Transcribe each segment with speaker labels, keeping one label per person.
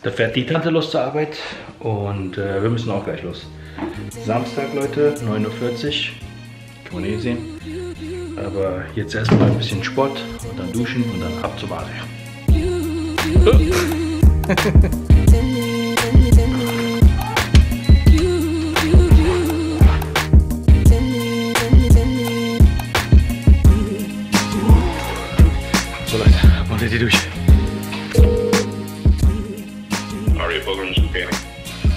Speaker 1: Da fährt die Tante los zur Arbeit und wir müssen auch gleich los. Samstag, Leute, 9:40 Uhr. Kann man eh sehen. Aber jetzt erstmal ein bisschen Sport und dann duschen und dann ab zur Ware. So Leute, wollt ihr die durch?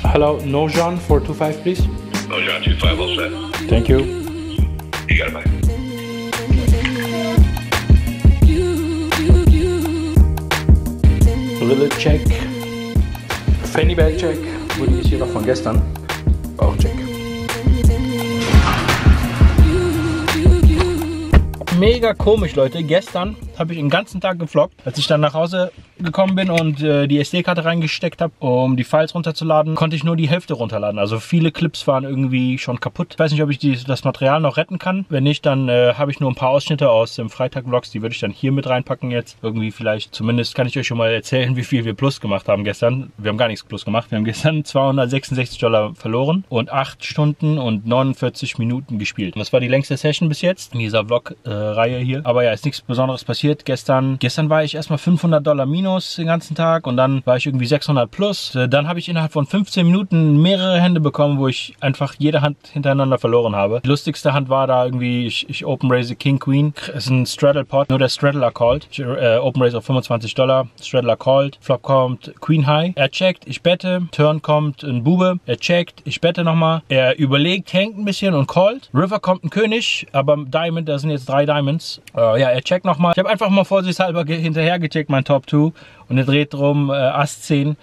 Speaker 1: Hello, Nojan 425 please.
Speaker 2: Nojan 25 all set.
Speaker 1: Thank you.
Speaker 2: You got it, bye.
Speaker 1: Brille check. Fanny Bag check. Wo die ist hier noch von gestern. Auch check. Mega komisch, Leute. Gestern habe ich den ganzen Tag gevloggt. Als ich dann nach Hause gekommen bin und die SD-Karte reingesteckt habe, um die Files runterzuladen, konnte ich nur die Hälfte runterladen. Also viele Clips waren irgendwie schon kaputt. Ich weiß nicht, ob ich das Material noch retten kann. Wenn nicht, dann habe ich nur ein paar Ausschnitte aus dem Freitag-Vlogs. Die würde ich dann hier mit reinpacken jetzt. Irgendwie vielleicht, zumindest kann ich euch schon mal erzählen, wie viel wir plus gemacht haben gestern. Wir haben gar nichts plus gemacht. Wir haben gestern $266 verloren und 8 Stunden und 49 Minuten gespielt. Und das war die längste Session bis jetzt in dieser Vlog-Reihe hier. Aber ja, ist nichts Besonderes passiert. Gestern war ich erstmal $500 minus den ganzen Tag und dann war ich irgendwie 600 plus. Dann habe ich innerhalb von 15 Minuten mehrere Hände bekommen, wo ich einfach jede Hand hintereinander verloren habe. Die lustigste Hand war da irgendwie, ich Open Raise King Queen. Es ist ein Straddle Pot, nur der Straddler called. Open Raise auf $25. Straddler called. Flop kommt Queen High. Er checkt, ich bette. Turn kommt ein Bube. Er checkt, ich bette nochmal. Er überlegt, hängt ein bisschen und callt. River kommt ein König, aber Diamond, da sind jetzt 3 Diamonds. Ja, er checkt nochmal. Ich habe einfach mal vorsichtshalber hinterher gecheckt, mein Top 2. Und er dreht drum Ass 10.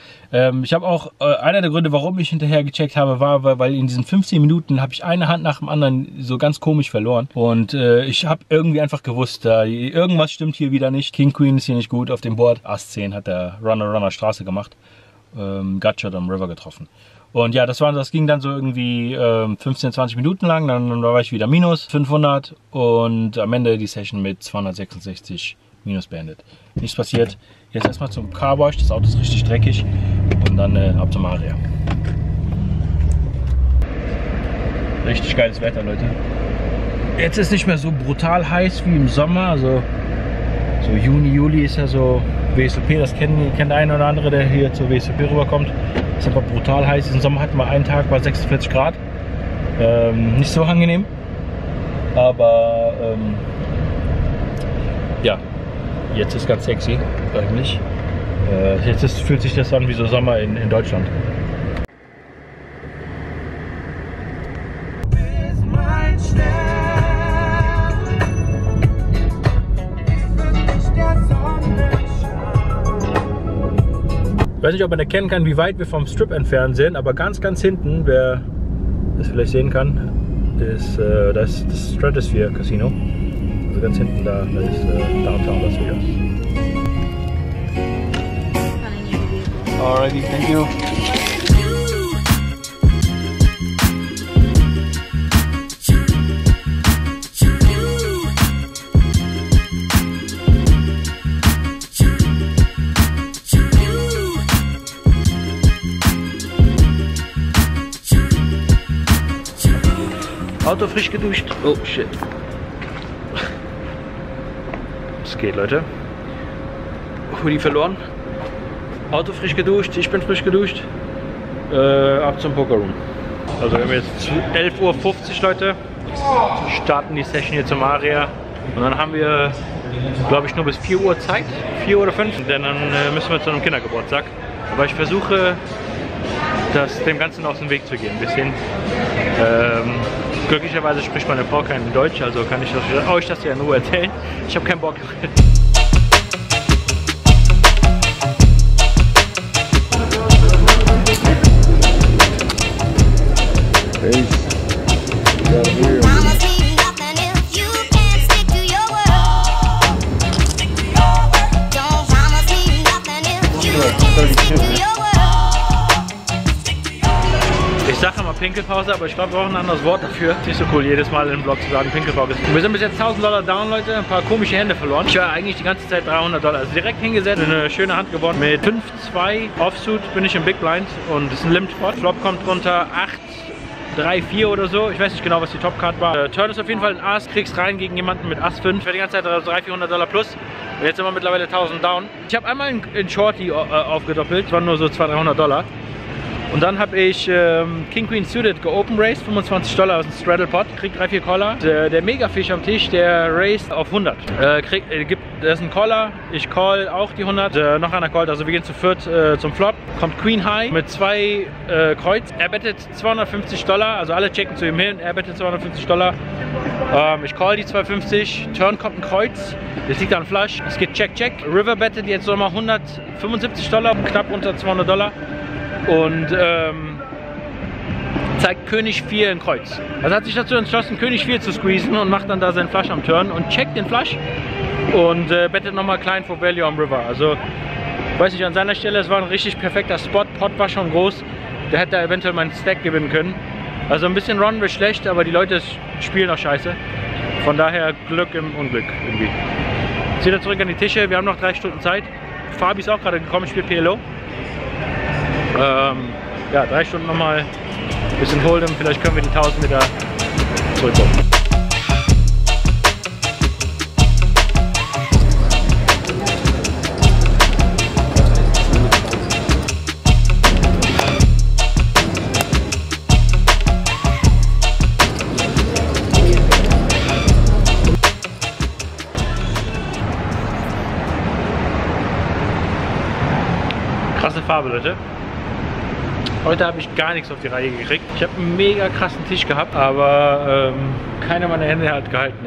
Speaker 1: Ich habe auch, einer der Gründe, warum ich hinterher gecheckt habe, war, weil in diesen 15 Minuten habe ich eine Hand nach dem anderen so ganz komisch verloren. Und ich habe irgendwie einfach gewusst, irgendwas stimmt hier wieder nicht. King Queen ist hier nicht gut auf dem Board. Ass 10 hat der Runner Straße gemacht. Gutshot am River getroffen. Und ja, das ging dann so irgendwie 15, 20 Minuten lang. Dann war ich wieder minus 500 und am Ende die Session mit 266 minus beendet. Nichts passiert. Jetzt erstmal zum Carwash. Das Auto ist richtig dreckig. Und dann ab zum Aria. Richtig geiles Wetter, Leute. Jetzt ist nicht mehr so brutal heiß wie im Sommer. Also so Juni, Juli ist ja so WSOP. Das kennt der eine oder andere, der hier zur WSOP rüberkommt. Ist aber brutal heiß. Diesen Sommer hatten wir einen Tag bei 46 Grad. Nicht so angenehm. Aber ja, jetzt ist ganz sexy eigentlich. Jetzt fühlt sich das an wie so Sommer in Deutschland. Ich weiß nicht, ob man erkennen kann, wie weit wir vom Strip entfernt sind, aber ganz hinten, wer das vielleicht sehen kann, ist das Stratosphere Casino. Also ganz hinten da ist Downtown Las Vegas. Alrighty, thank you. Auto frisch geduscht. Oh shit. Es geht, Leute. Hoodie verloren. Auto frisch geduscht. Ich bin frisch geduscht. Ab zum Pokerroom. Also wir haben jetzt 11:50 Uhr, Leute. Starten die Session hier zum Aria. Und dann haben wir, glaube ich, nur bis 4 Uhr Zeit. 4 oder 5. Denn dann müssen wir zu einem Kindergeburtstag. Aber ich versuche, dem Ganzen aus dem Weg zu gehen. Ein bisschen. Glücklicherweise spricht meine Frau kein Deutsch, also kann ich euch das ja in Ruhe erzählen. Ich habe keinen Bock. Ich sage immer Pinkelpause, aber ich glaube, wir brauchen ein anderes Wort dafür. Ist nicht so cool, jedes Mal im Vlog zu sagen Pinkelpause. Wir sind bis jetzt $1000 down, Leute. Ein paar komische Hände verloren. Ich war eigentlich die ganze Zeit $300. Also direkt hingesetzt, eine schöne Hand gewonnen. Mit 5-2 Offsuit bin ich im Big Blind und das ist ein Limit Spot. Flop kommt runter 8-3-4 oder so. Ich weiß nicht genau, was die Topcard war. Turn ist auf jeden Fall ein Ass. Kriegst rein gegen jemanden mit Ass 5. Für die ganze Zeit $300-400 plus. Und jetzt sind wir mittlerweile 1000 down. Ich habe einmal in Shorty aufgedoppelt. Das waren nur so $200-300. Und dann habe ich King Queen Suited geopen raced, $25 aus dem Straddle Pot, kriegt 3-4 Caller. Der Megafisch am Tisch, der raced auf 100. Das ist ein Caller, ich call auch die 100, noch einer callt, also wir gehen zu viert zum Flop. Kommt Queen High mit 2 Kreuz, er bettet $250, also alle checken zu ihm hin, er bettet $250. Ich call die 250, Turn kommt ein Kreuz, das liegt an Flush, es geht Check. River bettet jetzt nochmal $175, knapp unter $200. Und zeigt König 4 in Kreuz. Also hat sich dazu entschlossen, König 4 zu squeezen und macht dann da seinen Flush am Turn und checkt den Flush und bettet nochmal klein for Value am River. Also, weiß nicht, an seiner Stelle, es war ein richtig perfekter Spot. Pot war schon groß, der hätte eventuell meinen Stack gewinnen können. Also ein bisschen Run wäre schlecht, aber die Leute spielen auch scheiße. Von daher Glück im Unglück irgendwie. Jetzt wieder zurück an die Tische, wir haben noch 3 Stunden Zeit. Fabi ist auch gerade gekommen, spielt PLO. Ja, 3 Stunden nochmal ein bisschen Hold'em, vielleicht können wir die 1000 wieder zurückkommen. Krasse Farbe, Leute. Heute habe ich gar nichts auf die Reihe gekriegt. Ich habe einen mega krassen Tisch gehabt, aber keine meiner Hände hat gehalten.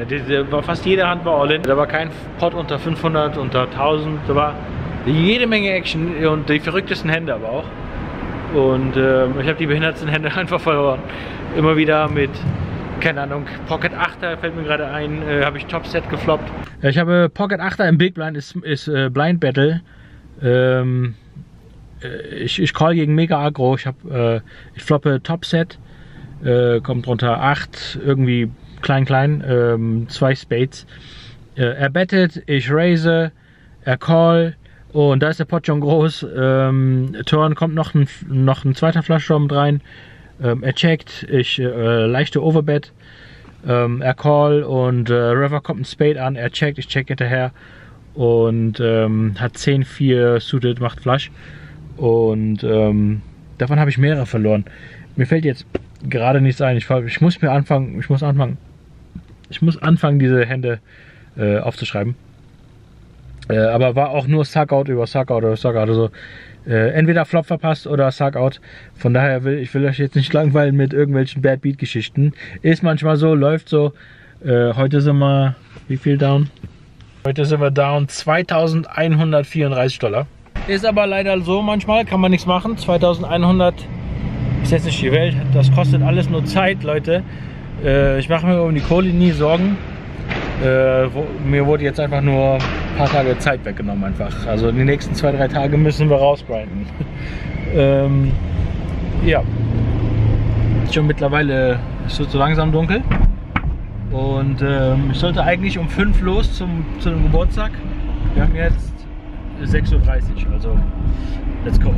Speaker 1: Fast jede Hand war all in. Da war kein Pot unter 500, unter 1000. Da war jede Menge Action und die verrücktesten Hände aber auch. Und ich habe die behindertsten Hände einfach verloren. Immer wieder mit, keine Ahnung, Pocket 8er fällt mir gerade ein, habe ich Top-Set gefloppt. Ich habe Pocket 8er im Big Blind, ist Blind Battle. Ich call gegen Mega Aggro, ich floppe Topset, kommt runter 8, irgendwie klein, 2 Spades. Er bettet, ich raise, er call und da ist der Pot schon groß. Turn kommt noch ein zweiter Flushdraw mit rein. Er checkt, ich leichte Overbet, er call und River kommt ein Spade an, er checkt, ich check hinterher und hat 10-4 suited, macht Flush. Und davon habe ich mehrere verloren. Mir fällt jetzt gerade nichts ein. Ich muss anfangen, diese Hände aufzuschreiben. Aber war auch nur Suckout über Suckout oder Suckout. Also entweder Flop verpasst oder Suckout. Von daher will ich euch jetzt nicht langweilen mit irgendwelchen Bad Beat Geschichten. Ist manchmal so, läuft so. Heute sind wir, wie viel down? Heute sind wir down $2134. Ist aber leider so manchmal, kann man nichts machen. 2100 ist jetzt nicht die Welt, das kostet alles nur Zeit, Leute. Ich mache mir um die Kohle nie Sorgen. Mir wurde jetzt einfach nur ein paar Tage Zeit weggenommen einfach. Also die nächsten 2-3 Tage müssen wir rausgrinden. Ja. Schon mittlerweile ist es so langsam dunkel. Und ich sollte eigentlich um 5 los zu dem Geburtstag. Wir haben jetzt 6:30 Uhr, also let's go.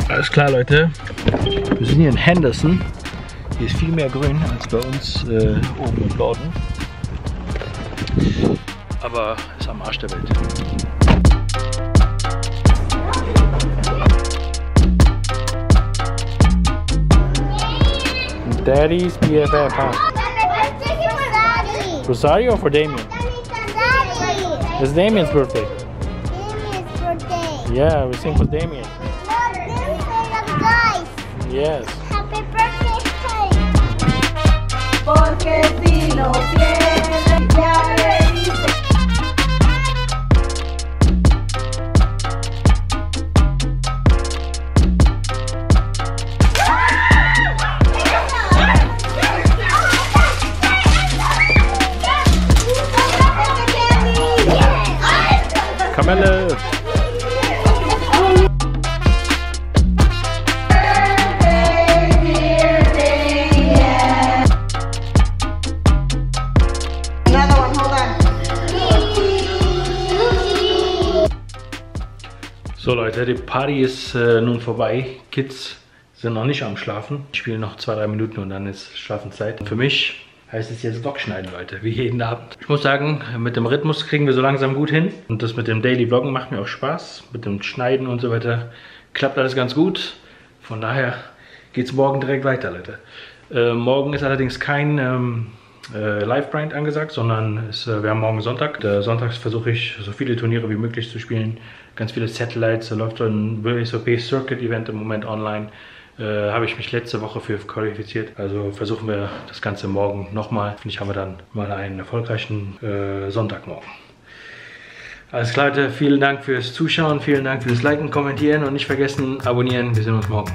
Speaker 1: Alles klar, Leute. Wir sind hier in Henderson. Hier ist viel mehr Grün als bei uns oben im Norden. Aber ist am Arsch der Welt. Daddy's BFF, huh? Rosario for Damien? It's Damien's birthday.
Speaker 3: Damien's birthday.
Speaker 1: Yeah, we sing for Damien.
Speaker 3: No, this is the guys.
Speaker 1: Yes.
Speaker 3: Happy birthday.
Speaker 4: Porque si no tienes, ya le dice.
Speaker 1: Geile!
Speaker 4: Another one, hold on.
Speaker 1: So Leute, die Party ist nun vorbei. Kids sind noch nicht am Schlafen. Ich spiele noch 2-3 Minuten und dann ist Schlafenszeit. Für mich heißt es jetzt Vlog schneiden, Leute, wie jeden Abend. Ich muss sagen, mit dem Rhythmus kriegen wir so langsam gut hin. Und das mit dem Daily Vloggen macht mir auch Spaß. Mit dem Schneiden und so weiter klappt alles ganz gut. Von daher geht es morgen direkt weiter, Leute. Morgen ist allerdings kein Live-Grind angesagt, sondern wir haben morgen Sonntag. Sonntags versuche ich, so viele Turniere wie möglich zu spielen. Ganz viele Satellites, da läuft so ein WSOP Circuit Event im Moment online. Habe ich mich letzte Woche für qualifiziert. Also versuchen wir das Ganze morgen nochmal. Vielleicht haben wir dann mal einen erfolgreichen Sonntagmorgen. Alles klar, Leute. Vielen Dank fürs Zuschauen, vielen Dank fürs Liken, Kommentieren und nicht vergessen, abonnieren. Wir sehen uns morgen.